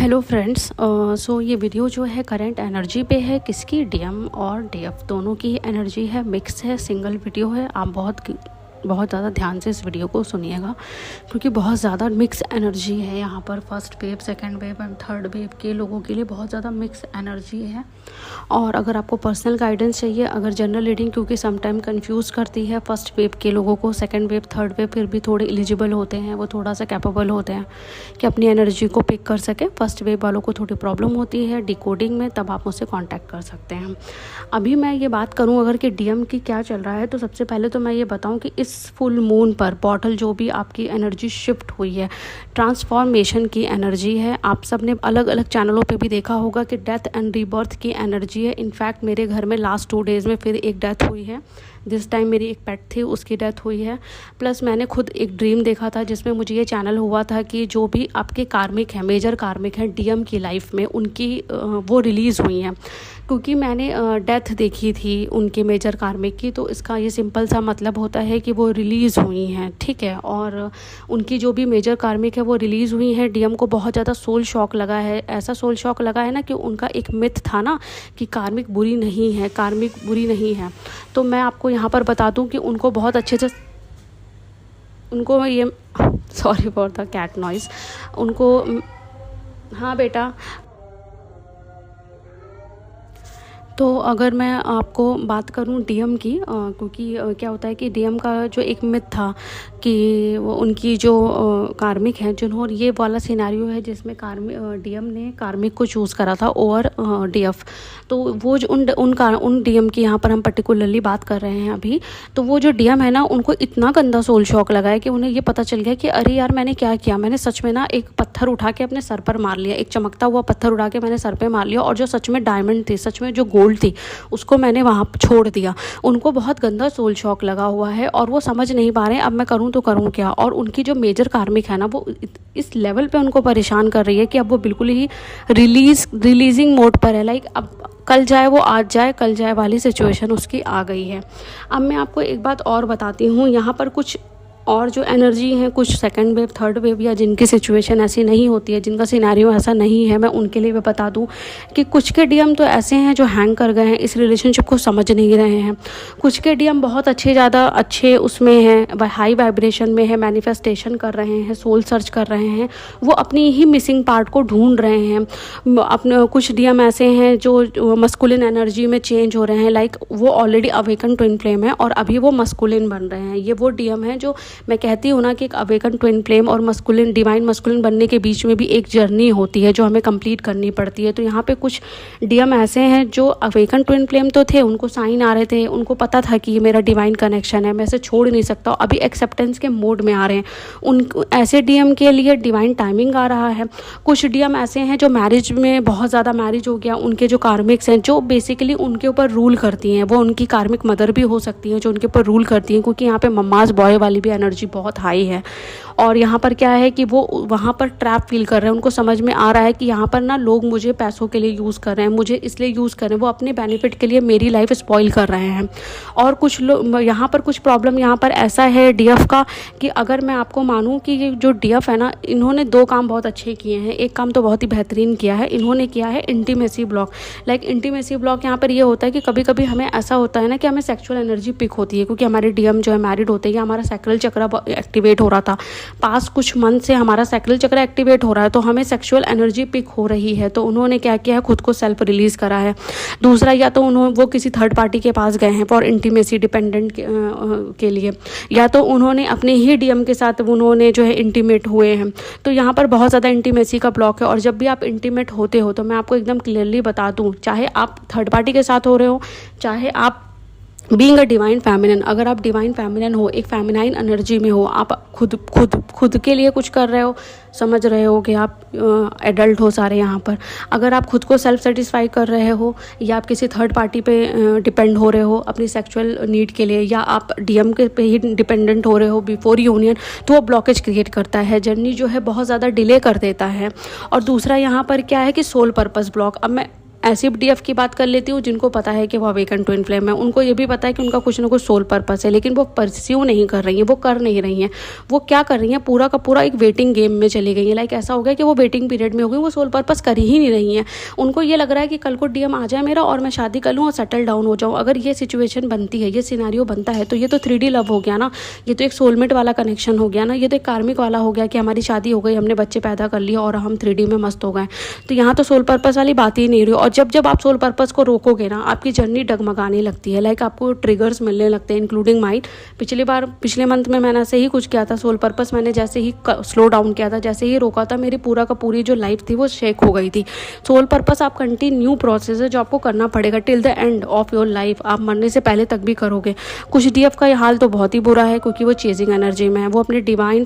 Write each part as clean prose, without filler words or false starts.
Hello friends. सो ये video जो है करंट एनर्जी पे है, किसकी, डीएम और डीएफ दोनों की एनर्जी है, मिक्स है, सिंगल वीडियो है। आप बहुत ज़्यादा ध्यान से इस वीडियो को सुनिएगा क्योंकि बहुत ज़्यादा मिक्स एनर्जी है यहाँ पर। First wave, second wave and third wave के लोगों के लिए बहुत ज़्यादा मिक्स एनर्जी है। और अगर आपको पर्सनल गाइडेंस चाहिए, अगर जनरल रीडिंग, क्योंकि समटाइम कंफ्यूज करती है फर्स्ट वेव के लोगों को, सेकंड वेव, थर्ड वेव फिर भी थोड़े एलिजिबल होते हैं, वो थोड़ा सा कैपेबल होते हैं कि अपनी एनर्जी को पिक कर सकें। फर्स्ट वेव वालों को थोड़ी प्रॉब्लम होती है डिकोडिंग में, तब आप मुझसे कांटेक्ट कर सकते हैं। अभी मैं ये बात करूं अगर कि डीएम की क्या चल रहा है, तो सबसे पहले तो मैं ये बताऊं कि इस फुल मून पर पोर्टल जो भी आपकी एनर्जी शिफ्ट हुई है, ट्रांसफॉर्मेशन की एनर्जी है। आप सब ने अलग अलग चैनलों पे भी देखा होगा कि डेथ एंड रीबर्थ की एनर्जी है। इनफैक्ट मेरे घर में लास्ट 2 डेज़ में फिर एक डेथ हुई है। दिस टाइम मेरी एक पेट थी, उसकी डेथ हुई है। प्लस मैंने खुद एक ड्रीम देखा था जिसमें मुझे ये चैनल हुआ था कि जो भी आपके कार्मिक हैं, मेजर कार्मिक हैं डीएम की लाइफ में, उनकी वो रिलीज़ हुई हैं। क्योंकि मैंने डेथ देखी थी उनके मेजर कार्मिक की, तो इसका ये सिंपल सा मतलब होता है कि वो रिलीज़ हुई हैं, ठीक है। और उनकी जो भी मेजर कार्मिक है वो रिलीज़ हुई हैं। डीएम को बहुत ज़्यादा सोल शॉक लगा है। ऐसा सोल शॉक लगा है ना कि उनका एक मिथ था ना कि कार्मिक बुरी नहीं है, कार्मिक बुरी नहीं है। तो मैं आपको यहाँ पर बता दूँ कि उनको बहुत अच्छे से, उनको ये sorry for the cat noise, उनको, हाँ बेटा। तो अगर मैं आपको बात करूं डीएम की, क्योंकि क्या होता है कि डीएम का जो एक मिथ था कि वो उनकी जो कार्मिक हैं, जिन्होंने ये वाला सिनेरियो है जिसमें डीएम ने कार्मिक को चूज़ करा था ओवर डीएफ। तो वो जो उन डीएम की यहाँ पर हम पर्टिकुलरली बात कर रहे हैं अभी। तो वो जो डीएम है ना, उनको इतना गंदा सोल शॉक लगा है कि उन्हें ये पता चल गया कि अरे यार मैंने क्या किया, मैंने सच में ना एक पत्थर उठा के अपने सर पर मार लिया, एक चमकता हुआ पत्थर उठा के मैंने सर पर मार लिया, और जो सच में डायमंड थी, सच में जो गोल्ड थी, उसको मैंने वहाँ छोड़ दिया। उनको बहुत गंदा सोल शॉक लगा हुआ है और वो समझ नहीं पा रहे हैं अब मैं करूँ तो करूँ क्या। और उनकी जो मेजर कार्मिक है ना, वो इस लेवल पे उनको परेशान कर रही है कि अब वो बिल्कुल ही रिलीजिंग मोड पर है। लाइक अब कल जाए वो आज जाए, कल जाए वाली सिचुएशन उसकी आ गई है। अब मैं आपको एक बात और बताती हूँ, यहाँ पर कुछ और जो एनर्जी हैं, कुछ सेकंड वेव, थर्ड वेव, या जिनकी सिचुएशन ऐसी नहीं होती है, जिनका सिनेरियो ऐसा नहीं है, मैं उनके लिए भी बता दूं कि कुछ के डीएम तो ऐसे हैं जो हैंग कर गए हैं, इस रिलेशनशिप को समझ नहीं रहे हैं। कुछ के डीएम बहुत अच्छे, ज़्यादा अच्छे उसमें हैं, हाई वाइब्रेशन में है, मैनिफेस्टेशन कर रहे हैं, सोल सर्च कर रहे हैं, वो अपनी ही मिसिंग पार्ट को ढूंढ रहे हैं। अपने कुछ डीएम ऐसे हैं जो मस्कुलिन एनर्जी में चेंज हो रहे हैं, लाइक वो ऑलरेडी अवेकन ट्विन फ्लेम है और अभी वो मस्कुलिन बन रहे हैं। ये वो डीएम है जो मैं कहती हूँ ना कि एक अवेकन ट्विन फ्लेम और मस्कुलिन, डिवाइन मस्कुलिन बनने के बीच में भी एक जर्नी होती है जो हमें कंप्लीट करनी पड़ती है। तो यहाँ पे कुछ डीएम ऐसे हैं जो अवेकन ट्विन फ्लेम तो थे, उनको साइन आ रहे थे, उनको पता था कि ये मेरा डिवाइन कनेक्शन है, मैं इसे छोड़ नहीं सकता, अभी एक्सेप्टेंस के मोड में आ रहे हैं। उन ऐसे डीएम के लिए डिवाइन टाइमिंग आ रहा है। कुछ डीएम ऐसे हैं जो मैरिज में बहुत ज़्यादा मैरिज हो गया, उनके जो कार्मिक्स हैं जो बेसिकली उनके ऊपर रूल करती हैं, वो उनकी कार्मिक मदर भी हो सकती हैं जो उनके ऊपर रूल करती हैं, क्योंकि यहाँ पे मम्माज बॉय वाली भी एनर्जी बहुत हाई है। और यहाँ पर क्या है कि वो वहाँ पर ट्रैप फील कर रहे हैं, उनको समझ में आ रहा है कि यहाँ पर ना लोग मुझे पैसों के लिए यूज़ कर रहे हैं, मुझे इसलिए यूज़ कर रहे हैं, वो अपने बेनिफिट के लिए मेरी लाइफ स्पॉइल कर रहे हैं। और कुछ लोग यहाँ पर, कुछ प्रॉब्लम यहाँ पर ऐसा है डीएफ का कि अगर मैं आपको मानूँ कि ये जो डीएफ है ना, इन्होंने 2 काम बहुत अच्छे किए हैं। एक काम तो बहुत ही बेहतरीन किया है, इन्होंने किया है intimacy block. Like intimacy block यहाँ पर ये होता है कि कभी कभी हमें ऐसा होता है ना कि हमें सेक्सुअल एनर्जी पिक होती है, क्योंकि हमारे डीएम जो है मैरिड होते हैं, या हमारा सैक्रल चक्र एक्टिवेट हो रहा था, पास कुछ मंथ से हमारा सैक्रल चक्र एक्टिवेट हो रहा है, तो हमें सेक्सुअल एनर्जी पिक हो रही है। तो उन्होंने क्या किया है, खुद को सेल्फ रिलीज़ करा है। दूसरा, या तो वो किसी थर्ड पार्टी के पास गए हैं फॉर इंटीमेसी डिपेंडेंट के लिए, या तो उन्होंने अपने ही डीएम के साथ उन्होंने जो है इंटीमेट हुए हैं। तो यहाँ पर बहुत ज़्यादा इंटीमेसी का ब्लॉक है। और जब भी आप इंटीमेट होते हो, तो मैं आपको एकदम क्लियरली बता दूँ, चाहे आप थर्ड पार्टी के साथ हो रहे हो, चाहे आप बीइंग अ डिवाइन फेमिनिन, अगर आप डिवाइन फेमिनिन हो, एक फेमिनाइन एनर्जी में हो, आप खुद के लिए कुछ कर रहे हो, समझ रहे हो कि आप एडल्ट हो सारे यहाँ पर। अगर आप खुद को सेल्फ सेटिस्फाई कर रहे हो, या आप किसी थर्ड पार्टी पे डिपेंड हो रहे हो अपनी सेक्सुअल नीड के लिए, या आप डीएम के पे ही डिपेंडेंट हो रहे हो बिफोर यूनियन, तो वो ब्लॉकेज क्रिएट करता है, जर्नी जो है बहुत ज़्यादा डिले कर देता है। और दूसरा यहाँ पर क्या है कि सोल पर्पस ब्लॉक। अब मैं ऐसी डीएफ की बात कर लेती हूँ जिनको पता है कि वो अवेकन ट्विन फ्लेम है, उनको ये भी पता है कि उनका कुछ ना कुछ सोल पर्पस है, लेकिन वो परस्यू नहीं कर रही हैं, वो कर नहीं रही हैं। वो क्या कर रही हैं, पूरा का पूरा एक वेटिंग गेम में चली गई हैं। लाइक ऐसा हो गया कि वो वेटिंग पीरियड में हो गई, वो सोल पर्पस कर ही नहीं रही हैं। उनको ये लग रहा है कि कल को डीएम आ जाए मेरा और मैं शादी कर लूँ और सेटल डाउन हो जाऊँ। अगर ये सिचुएशन बनती है, ये सिनेरियो बनता है, तो ये तो 3D लव हो गया ना, ये तो एक सोलमेट वाला कनेक्शन हो गया ना, ये तो एक कार्मिक वाला हो गया कि हमारी शादी हो गई, हमने बच्चे पैदा कर लिए और हम 3D में मस्त हो गए। तो यहाँ तो सोल पर्पस वाली बात ही नहीं रही। और जब जब आप सोल पर्पस को रोकोगे ना, आपकी जर्नी डगमगाने लगती है। लाइक आपको ट्रिगर्स मिलने लगते हैं, इंक्लूडिंग माइंड। पिछले मंथ में मैंने ऐसे ही कुछ किया था। सोल पर्पस मैंने जैसे ही स्लो डाउन किया था, जैसे ही रोका था, मेरी पूरा का पूरी जो लाइफ थी वो शेक हो गई थी। सोल पर्पस आप कंटिन्यू प्रोसेस है जो आपको करना पड़ेगा till the end of your life. आप मरने से पहले तक भी करोगे। कुछ डीएफ का हाल तो बहुत ही बुरा है, क्योंकि वो चेजिंग एनर्जी में है। वो अपने डिवाइन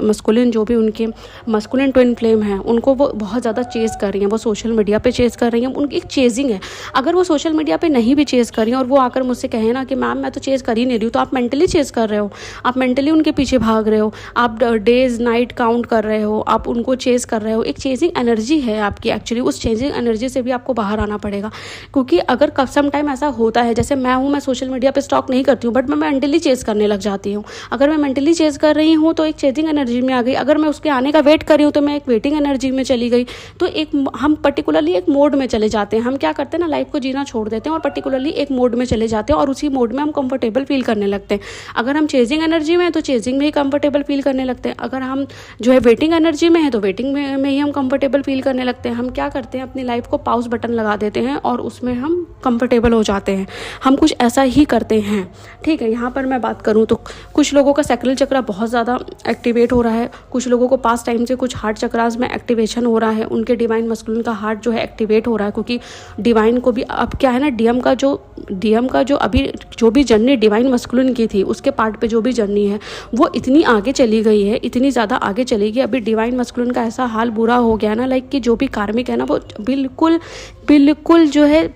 मस्कुलिन, जो भी उनके मस्कुलिन ट्विन फ्लेम है, उनको वो बहुत ज़्यादा चेस कर रही हैं। वो सोशल मीडिया पे चेस कर रही हैं, उनकी एक चेजिंग है। अगर वो सोशल मीडिया पे नहीं भी चेस कर रही हैं और वो आकर मुझसे कहें ना कि मैम मैं तो चेस कर ही नहीं रही हूँ, तो आप मेंटली चेस कर रहे हो, आप मेंटली उनके पीछे भाग रहे हो, आप डेज नाइट काउंट कर रहे हो, आप उनको चेस कर रहे हो। एक चेजिंग एनर्जी है आपकी। एक्चुअली उस चेजिंग एनर्जी से भी आपको बाहर आना पड़ेगा, क्योंकि अगर सम टाइम ऐसा होता है, जैसे मैं हूँ, मैं सोशल मीडिया पे स्टॉक नहीं करती हूँ, बट मैं मेंटली चेस करने लग जाती हूँ। अगर मैं मेंटली चेस कर रही हूँ तो एक चेजिंग एनर्जी में आ गई। अगर मैं उसके आने का वेट कर रही हूँ तो मैं एक वेटिंग एनर्जी में चली गई। तो एक हम पर्टिकुलरली एक मोड में चले जाते हैं। हम क्या करते हैं ना, लाइफ को जीना छोड़ देते हैं और पर्टिकुलरली एक मोड में चले जाते हैं, और उसी मोड में हम कंफर्टेबल फील करने लगते हैं। अगर हम चेजिंग एनर्जी में हैं तो चेजिंग में ही कंफर्टेबल फील करने लगते हैं। अगर हम जो है वेटिंग एनर्जी में है तो वेटिंग में ही हम कंफर्टेबल फील करने लगते हैं। हम क्या करते हैं, अपनी लाइफ को पॉज बटन लगा देते हैं और उसमें हम कंफर्टेबल हो जाते हैं। हम कुछ ऐसा ही करते हैं, ठीक है। यहाँ पर मैं बात करूँ तो कुछ लोगों का सैक्रल चक्र बहुत ज़्यादा एक्टिवेट हो रहा है, कुछ लोगों को पास टाइम से कुछ हार्ट चक्रास में एक्टिवेशन हो रहा है। उनके डिवाइन मस्कुलिन का हार्ट जो है एक्टिवेट हो रहा है, क्योंकि डिवाइन को भी अब क्या है ना, डीएम का जो अभी जो भी जर्नी डिवाइन मस्कुलिन की थी, उसके पार्ट पे जो भी जर्नी है वो इतनी आगे चली गई है, इतनी ज़्यादा आगे चलेगी। अभी डिवाइन मस्कुलिन का ऐसा हाल बुरा हो गया ना, लाइक कि जो भी कार्मिक है ना, वो बिल्कुल जो है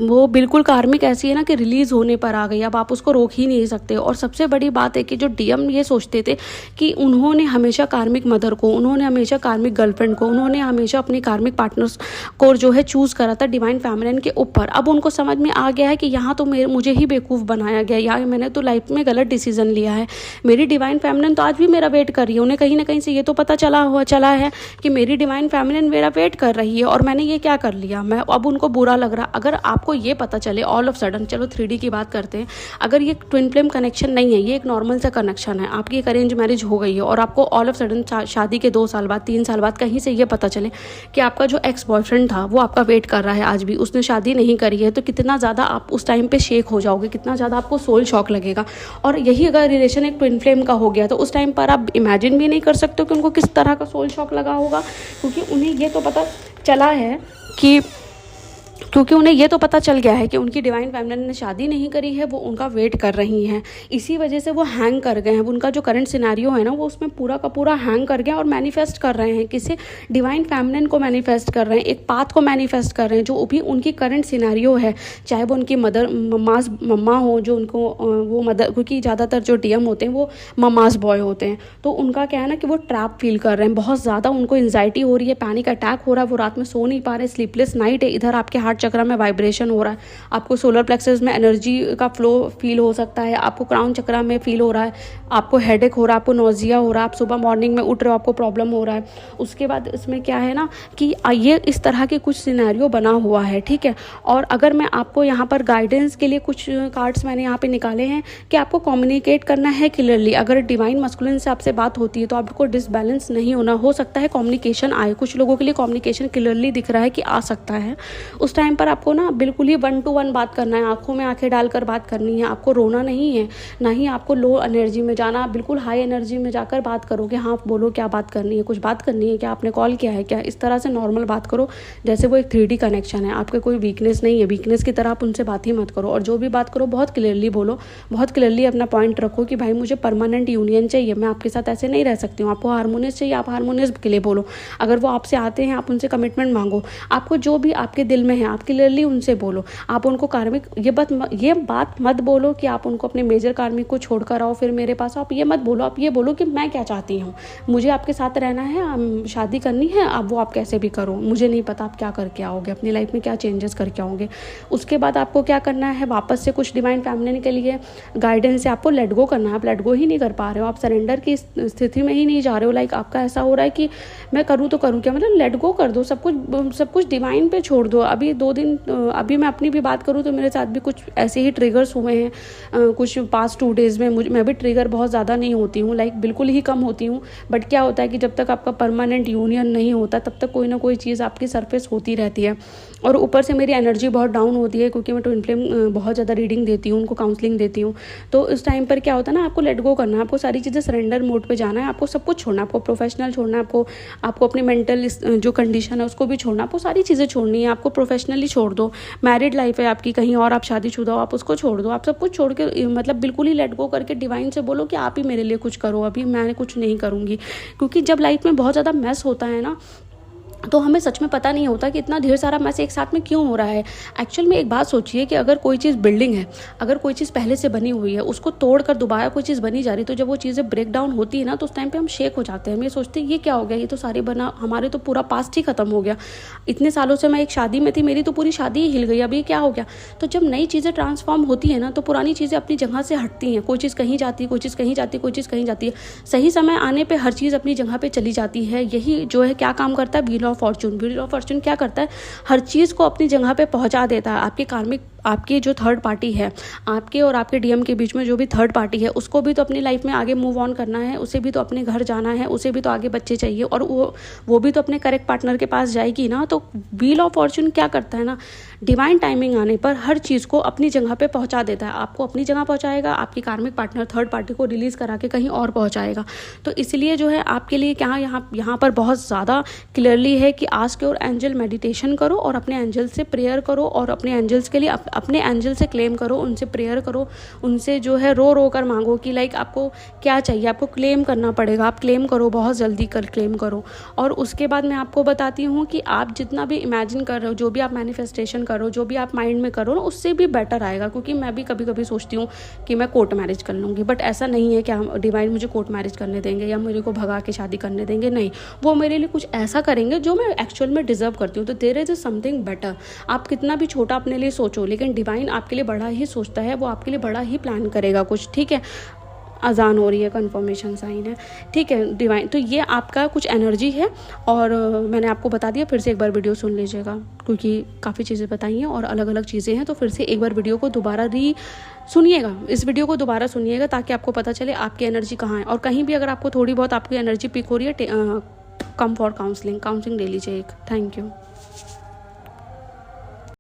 वो बिल्कुल कार्मिक ऐसी है ना कि रिलीज़ होने पर आ गई। अब आप उसको रोक ही नहीं सकते। और सबसे बड़ी बात है कि जो डीएम ये सोचते थे कि उन्होंने हमेशा कार्मिक मदर को, उन्होंने हमेशा कार्मिक गर्लफ्रेंड को, उन्होंने हमेशा अपनी कार्मिक पार्टनर्स को जो है चूज़ करा था डिवाइन फेमिनिन के ऊपर। अब उनको समझ में आ गया है कि यहाँ तो मुझे ही बेवकूफ़ बनाया गया, या मैंने तो लाइफ में गलत डिसीजन लिया है। मेरी डिवाइन फेमिनिन तो आज भी मेरा वेट कर रही है। उन्हें कहीं ना कहीं से ये तो पता चला है कि मेरी डिवाइन फेमिनिन मेरा वेट कर रही है और मैंने ये क्या कर लिया। मैं अब उनको बुरा लग रहा। अगर आपको ये पता चले ऑल ऑफ सडन, चलो 3D की बात करते हैं, अगर ये ट्विन फ्लेम कनेक्शन नहीं है, ये एक नॉर्मल सा कनेक्शन है, आपकी एक अरेंज मैरिज हो गई है और आपको ऑल ऑफ सडन शादी के 2 साल बाद 3 साल बाद कहीं से ये पता चले कि आपका जो एक्स बॉयफ्रेंड था वो आपका वेट कर रहा है आज भी, उसने शादी नहीं करी है, तो कितना ज़्यादा आप उस टाइम पे शेक हो जाओगे, कितना ज़्यादा आपको सोल शॉक लगेगा। और यही अगर रिलेशन एक ट्विन फ्लेम का हो गया तो उस टाइम पर आप इमेजिन भी नहीं कर सकते कि उनको किस तरह का सोल शॉक लगा होगा, क्योंकि उन्हें ये तो पता चला है कि क्योंकि उन्हें ये तो पता चल गया है कि उनकी डिवाइन फेमिनिन ने शादी नहीं करी है, वो उनका वेट कर रही हैं। इसी वजह से वो हैंग कर गए हैं। उनका जो करंट सिनेरियो है ना, वो उसमें पूरा का पूरा हैंग कर गया और मैनिफेस्ट कर रहे हैं, किसी डिवाइन फेमिनिन को मैनिफेस्ट कर रहे हैं, एक पाथ को मैनिफेस्ट कर रहे हैं जो भी उनकी करंट सिनेरियो है। चाहे वो उनकी मम्मा हो, जो उनको वो मदर, क्योंकि ज़्यादातर जो डीएम होते हैं वो ममाज बॉय होते हैं, तो उनका क्या है ना कि वो ट्रैप फील कर रहे हैं, बहुत ज़्यादा उनको एंजाइटी हो रही है, पैनिक अटैक हो रहा है, वो रात में सो नहीं पा रहे, स्लीपलेस नाइट है। इधर आपके हार्ट चक्र में वाइब्रेशन हो रहा है, आपको सोलर प्लेक्सस में एनर्जी का फ्लो फील हो सकता है, आपको क्राउन चक्र में फील हो रहा है, आपको हेडेक हो रहा है, आपको नोजिया हो रहा है, आप सुबह मॉर्निंग में उठ रहे हो आपको प्रॉब्लम हो रहा है। उसके बाद इसमें क्या है ना कि ये इस तरह के कुछ सिनेरियो बना हुआ है, ठीक है। और अगर मैं आपको यहाँ पर गाइडेंस के लिए कुछ कार्ड्स मैंने यहाँ पे निकाले हैं कि आपको कम्युनिकेट करना है क्लियरली। अगर डिवाइन मस्कुलिन से आपसे बात होती है तो आपको डिसबैलेंस नहीं होना, हो सकता है कम्युनिकेशन आए, कुछ लोगों के लिए कम्युनिकेशन क्लियरली दिख रहा है कि आ सकता है। उस टाइम पर आपको ना बिल्कुल ही 1 to 1 बात करना है, आंखों में आंखें डालकर बात करनी है, आपको रोना नहीं है, ना ही आपको लो एनर्जी में जाना, बिल्कुल हाई एनर्जी में जाकर बात करोगे। हाँ बोलो क्या बात करनी है, कुछ बात करनी है क्या, आपने कॉल किया है क्या, इस तरह से नॉर्मल बात करो जैसे वो एक 3D कनेक्शन है। आपके कोई वीकनेस नहीं है, वीकनेस की तरह आप उनसे बात ही मत करो, और जो भी बात करो बहुत क्लियरली बोलो, बहुत क्लियरली अपना पॉइंट रखो कि भाई मुझे परमानेंट यूनियन चाहिए, मैं आपके साथ ऐसे नहीं रह सकती हूँ, आपको हार्मोनियस चाहिए, आप हार्मोनियस के लिए बोलो। अगर वो आपसे आते हैं आप उनसे कमिटमेंट मांगो, आपको जो भी आपके दिल में है हैं आप क्लियरली उनसे बोलो। आप उनको कार्मिक ये बात मत बोलो कि आप उनको अपने मेजर कार्मिक को छोड़ कर आओ फिर मेरे पास। आप ये मत बोलो, आप ये बोलो कि मैं क्या चाहती हूँ, मुझे आपके साथ रहना है, शादी करनी है, अब वो आप कैसे भी करो, मुझे नहीं पता आप क्या करके आओगे, अपनी लाइफ में क्या चेंजेस करके आओगे। उसके बाद आपको क्या करना है, वापस से कुछ डिवाइन फैमिली के लिए गाइडेंस से आपको लेट गो करना है। आप लेट गो ही नहीं कर पा रहे हो, आप सरेंडर की स्थिति में ही नहीं जा रहे हो। लाइक आपका ऐसा हो रहा है कि मैं करूँ तो करूँ क्या, मतलब लेट गो कर दो, सब कुछ डिवाइन पे छोड़ दो। अभी 2 दिन अभी मैं अपनी भी बात करूँ तो मेरे साथ भी कुछ ऐसे ही ट्रिगर्स हुए हैं कुछ पास्ट 2 डेज़ में। मैं भी ट्रिगर बहुत ज़्यादा नहीं होती हूँ, लाइक बिल्कुल ही कम होती हूँ, बट क्या होता है कि जब तक आपका परमानेंट यूनियन नहीं होता तब तक कोई ना कोई चीज़ आपकी सरफेस होती रहती है। और ऊपर से मेरी एनर्जी बहुत डाउन होती है क्योंकि मैं ट्विन फ्लेम बहुत ज़्यादा रीडिंग देती हूँ, उनको काउंसलिंग देती हूँ। तो इस टाइम पर क्या होता है ना, आपको लेट गो करना है, आपको सारी चीज़ें सरेंडर मोड पे जाना है, आपको सब कुछ छोड़ना है, आपको प्रोफेशनल छोड़ना है, आपको अपनी मेंटल जो कंडीशन है उसको भी छोड़ना, आपको सारी चीज़ें छोड़नी है। आपको प्रोफेशनली छोड़ दो, मैरिड लाइफ है आपकी कहीं और, आप शादीशुदा हो, आप उसको छोड़ दो। आप सब कुछ छोड़ के मतलब बिल्कुल ही लेट गो करके डिवाइन से बोलो कि आप ही मेरे लिए कुछ करो, अभी मैं कुछ नहीं करूँगी। क्योंकि जब लाइफ में बहुत ज़्यादा मैस होता है ना तो हमें सच में पता नहीं होता कि इतना ढेर सारा मैस एक साथ में क्यों हो रहा है। एक्चुअल में एक बात सोचिए कि अगर कोई चीज़ बिल्डिंग है, अगर कोई चीज़ पहले से बनी हुई है, उसको तोड़कर दोबारा कोई चीज़ बनी जा रही है, तो जब वो चीज़ें ब्रेक डाउन होती है ना तो उस टाइम पे हम शेक हो जाते हैं। हम ये सोचते हैं ये क्या हो गया, ये तो सारी बना, हमारे तो पूरा पास्ट ही खत्म हो गया, इतने सालों से मैं एक शादी में थी, मेरी तो पूरी शादी ही हिल गई, अब ये क्या हो गया। तो जब नई चीज़ें ट्रांसफॉर्म होती है ना तो पुरानी चीज़ें अपनी जगह से हटती हैं, कोई चीज़ कहीं जाती है, कोई चीज़ कहीं जाती है, कोई चीज़ कहीं जाती है। सही समय आने पर हर चीज़ अपनी जगह पर चली जाती है। यही जो है क्या काम करता है, wheel of Fortune. Wheel of Fortune क्या करता है, हर चीज़ को अपनी जगह पे पहुंचा देता है। आपके कार्मिक, आपकी जो थर्ड पार्टी है, आपके और आपके डीएम के बीच में जो भी थर्ड पार्टी है, उसको भी तो अपनी लाइफ में आगे मूव ऑन करना है, उसे भी तो अपने घर जाना है, उसे भी तो आगे बच्चे चाहिए, और वो भी तो अपने करेक्ट पार्टनर के पास जाएगी ना। तो व्हील ऑफ फॉर्चून क्या करता है ना, डिवाइन टाइमिंग आने पर हर चीज़ को अपनी जगह पे पहुंचा देता है। आपको अपनी जगह पहुंचाएगा, आपकी कार्मिक पार्टनर थर्ड पार्टी को रिलीज़ करा के कहीं और पहुंचाएगा। तो इसलिए जो है आपके लिए क्या यहाँ पर बहुत ज़्यादा क्लियरली है कि आस्क योर एंजल, मेडिटेशन करो और अपने एंजल से प्रेयर करो, और अपने एंजल्स के लिए अपने एंजल से क्लेम करो, उनसे प्रेयर करो, उनसे जो है रो कर मांगो कि लाइक आपको क्या चाहिए, आपको क्लेम करना पड़ेगा। आप क्लेम करो, बहुत जल्दी क्लेम करो। और उसके बाद मैं आपको बताती हूँ कि आप जितना भी इमेजिन कर रहे हो, जो भी आप मैनिफेस्टेशन करो, जो भी आप माइंड में करो ना, उससे भी बेटर आएगा। क्योंकि मैं भी कभी कभी सोचती हूँ कि मैं कोर्ट मैरिज कर लूँगी, बट ऐसा नहीं है कि डिवाइन मुझे कोर्ट मैरिज करने देंगे या मेरे को भगा के शादी करने देंगे, नहीं। वो मेरे लिए कुछ ऐसा करेंगे जो मैं एक्चुअल में डिजर्व करती हूँ। तो देयर इज समथिंग बेटर। आप कितना भी छोटा अपने लिए सोचो, लेकिन डिवाइन आपके लिए बड़ा ही सोचता है, वो आपके लिए बड़ा ही प्लान करेगा कुछ, ठीक है। अजान हो रही है, कन्फर्मेशन साइन है, ठीक है डिवाइन। तो ये आपका कुछ एनर्जी है, और मैंने आपको बता दिया। फिर से एक बार वीडियो सुन लीजिएगा क्योंकि काफ़ी चीज़ें बताई हैं और अलग अलग चीज़ें हैं। तो फिर से एक बार वीडियो को दोबारा सुनिएगा, इस वीडियो को दोबारा सुनिएगा ताकि आपको पता चले आपकी एनर्जी कहाँ है। और कहीं भी अगर आपको थोड़ी बहुत आपकी एनर्जी पिक हो रही है, कम फॉर काउंसलिंग ले लीजिए एक। Thank you.